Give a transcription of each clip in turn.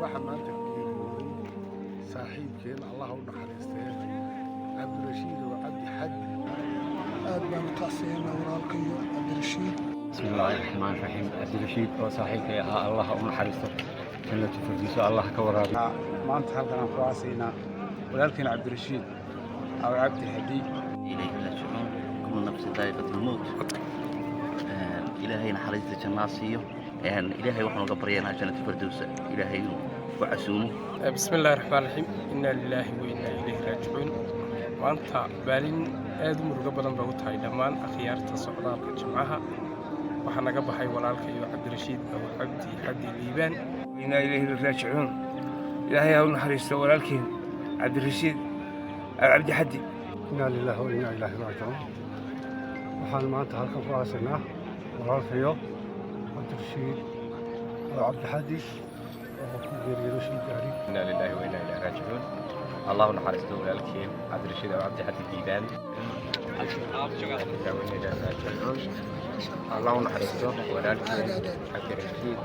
waxa maanta geeriyooday saaxiibkeen allah u naxariistee cabdirashiid oo cabdi xadi aad baan u tacsiyeynaa walaalkayo cabdirashiid. bismillaahi raxmaani raxiim. cabdirashiid oo saaxiibkay ahaa allah u naxariisto jannatu firdawso allah ka waraabiyo. maanta halkan aan ku aasaynaa walaalkeena cabdirashiid aw cabdi xadi إليه راجعون كل نفس ذائقة الموت إلهي نحرز الجناسية إلهي وحنا قبرينا جنة الفردوس إلهي وعسومه. بسم الله الرحمن الرحيم. إنا لله وإنا إليه راجعون. وأنت بالين آدم رقبنا بوتها لمان أخيارة صعداء الجمعة وحنا قبحي ولالك عبد الرشيد أو عبد حدي الليبان. إنا إليه راجعون إلهي هون حريص ولالكين عبد الرشيد أو عبد حدي. إنا لله وإنا إليه راجعون. waxaan maanta halkan ku aasaynaa walaalkayo cabdirashiid oo cabdi xadi oo ku geeriyooday shil gaari. إنا لله وإنا إليه راجعون. الله نحرسته ولالكين عبد الرشيد أو عبد حدي الليبان. الله نحرسته ولالكين عبد الرشيد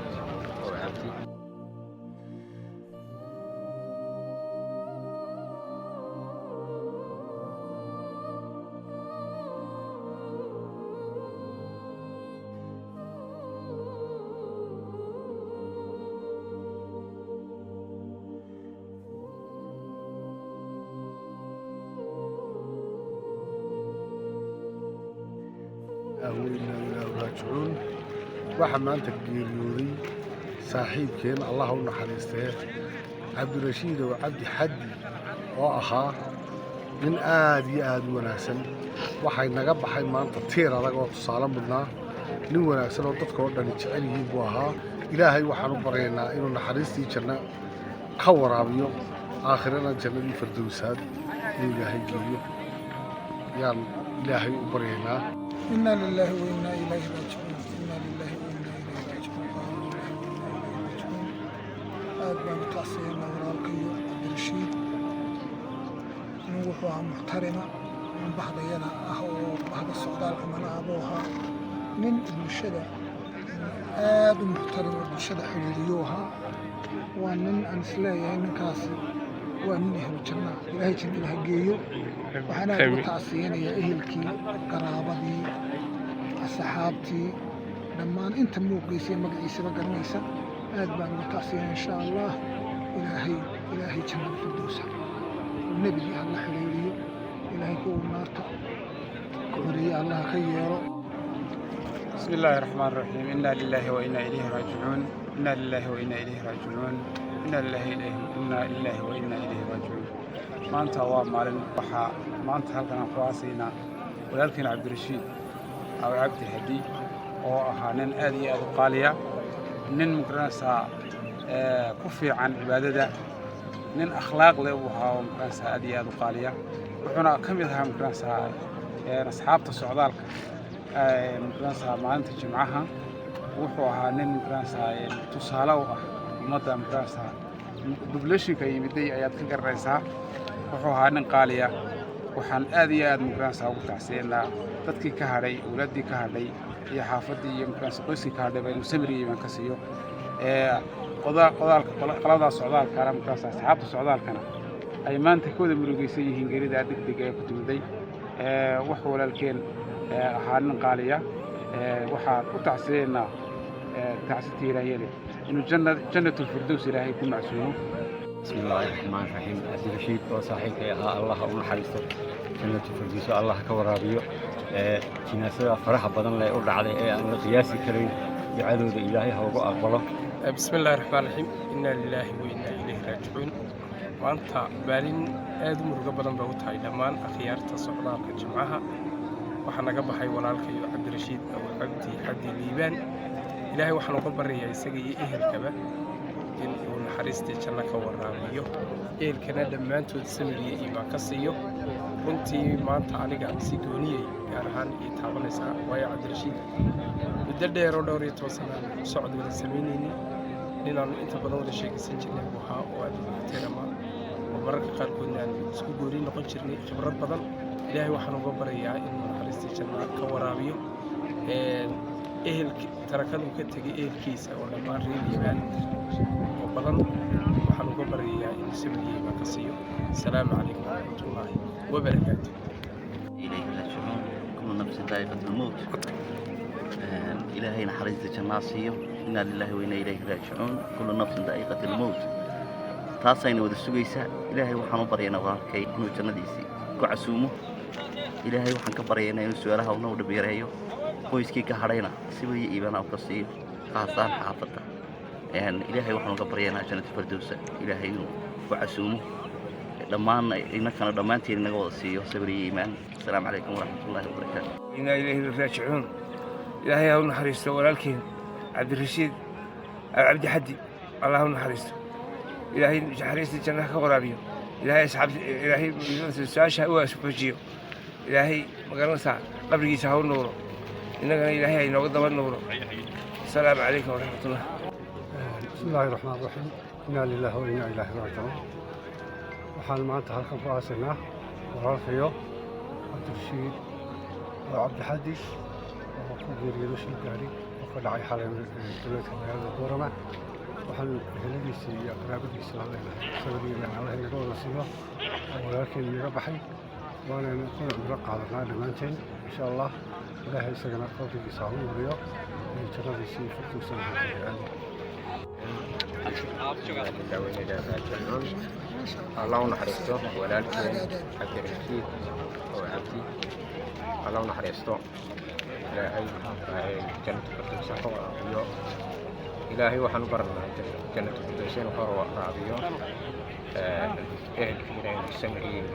أو عبد إنا إليه راجعون. waxa maanta geeriyooday saaxiibkeen allah u naxariistee cabdirashiid oo cabdi xadi oo ahaa nin aad iyo aad u wanaagsan. waxay naga baxay maanta tiir adag oo tusaale mudnaa. nin wanaagsan oo dadka oo dhani jecel yihiin buu ahaa. ilaahay waxaan u baryaynaa inuu naxariistii janno ka waraabiyo aakhirana jannadii firdawsaad inuu ilaahay geeyo yaan ilaahay u baryaynaa. إنا لله وإنا إليه راجعون. إنا لله وإنا إليه راجعون. aad baan u tacsiyeynaa walaalkayo cabdirashiid. nin wuxuu ahaa muxtarima, nin bahdayana ah oo bahda socdaalka manaabuu ahaa. nin bulshada aad u muxtarima bulshada xiriiriyuu ahaa. waa nin aan isleeyahay ninkaasi waa nin ehlu janna ilaahay jannada ha geeyo. waxaan aad ugu tacsiyeynayaa ehelkii, qaraabadii, asxaabtii, dhammaan inta muuqiisa iyo magaciisaba garanaysa aad baan ugu tacsiyeynaa. insha allah ilaahay jannada firdawsa nebigii alla xiriiriyo, ilaahay kuwa naarta ku xoreeye allah ka yeelo. بسم الله الرحمن الرحيم. إنا لله وإنا إليه راجعون. إنا لله وإنا إليه راجعون. إنا لله وإنا إليه راجعون. maanta waa maalin waxaa maanta halkan aan ku aasaynaa walaalkeena cabdirashiid aw cabdi xadi oo ahaa nin aad iyo aad u qaaliya, nin magaranaysaa ku fiican cibaadada, nin akhlaaq leh uu ahaa oo magaranaysaa aad iyo aad u qaaliya. wuxuuna ka mid ahaa magaranaysaa asxaabta socdaalka magaranaysaa maalinta jimcaha. wuxuu ahaa nin magaranaysaa tusaale u ah ummadda magaranaysaa populationka yimiday ayaad ka garanaysaa. wuxuu ahaa nin qaaliya. waxaan aad iyo aad magaranaysaa ugu tacsiyeynaa dadkii ka hadhay, awlaaddii ka hadhay iyo xaafaddii iyo magaranaysaa qoyskii ka hadhay inuu samir iyo iimaan ka siiyo. qolada socdaalkana magaranaysaa asxaabta socdaalkana ay maanta ka wada murugaysan yihiin geerida degdega ee ku timiday. wuxuu walaalkeen ahaa nin qaaliya. waxaan u tacsiyeynaa tacsiti ilaahayele inuu jannatu firdaws ilaahay ku macsuumo. بسم الله الرحمن الرحيم. cabdirashiid oo saaxiibkay ahaa allah u naxariisto jannatu firdawso allah ka waraabiyo. jinaasada faraha badan leh u dhacday ee aan la qiyaasi karin ducadooda ilaahay ha ugu aqbalo. بسم الله الرحمن الرحيم. إنا لله وإنا إليه راجعون. وأنت بالين آدم رقبنا بوتها لمان أخيارة صعداء الجمعة وحنا قبحي ولالك عبد الرشيد أو عبد حدي الليبان. إلهي وحنا قبرية يسقي إهل كبا inuu naxariistii janno ka waraabiyo, eelkana dhammaantood samir iyo iimaan ka siiyo. runtii maanta aniga si gooniyey gaar ahaan ii taabanaysaa, waayo cabdirashiid muddo dheer oo 12 sano socod wada samaynaynin, ninaannu inta badan wada sheegaysan jirnay buu ahaa oo aad u muxtarama oo mararka qaarkoodna aan isku goori noqon jirnay khibrad badan. ilaahay waxaan uga baryayaa inuu naxariistii janno ka waraabiyo. tarakadu ka tegay ehelkiisa oo dhammaan reer Yemen oo badan waxaan uga baryayaa in sabir baa ka siiyo. Assalaamu calaykum warahmatullaahi wabarakaatuh. إليه راجعون كل نفس ذائقة الموت إلهي نحرز جناسيه إنا لله وإنا إليه راجعون كل نفس ذائقة الموت تاسين ود السويسة إلهي وحنا برينا وكي إنه جنديسي كعسومه إلهي وحنا كبرينا إنه سؤالها ونود بيرهيو قويسكي كهرينا سوي إيبانا وقصير خاصان حافظة يعني إلهي وحنا كبرينا جنة فردوسة إلهي وعسومه دمان إنكنا دمانتي نقول سيو سبري إيمان. السلام عليكم ورحمة الله وبركاته. إنا إليه راجعون إلهي هون حريصته ولكن عبد الرشيد أو عبد حدي الله هون حريصته إلهي حريصته جنة كورابيو إلهي أصحاب إلهي ساشا هو سبجيو إلهي مقرن ساعة قبل يسهو النور إننا إلهي نقدم النور. السلام عليكم ورحمة الله. بسم الله الرحمن الرحيم. إنا لله وإنا إليه راجعون. waxaan maanta halkan ku aasinaa walaalkayo cabdirashiid oo cabdixadi oo ku geeriyooday shil gaari oo ka dhacay xalay duleedka magaalada Boorama. waxaan eheladiisa iyo aqraabadiisa la leenahay sabiriina Allah inaga wada siiyo walaalkeen naga baxay waana kuna cibro qaadanaa dhammaanteen insha Allah. ilaahay isagana qowlkiisa ha u wariyo jannadiisa iyo firtuusa الله نحرسته ولكن عبد الرشيد أو عبدي الله نحرسته إلهي جنة الفردوس رابيو إلهي وحن برنا جنة الفردوس رابيو أهل كثيرين السمعين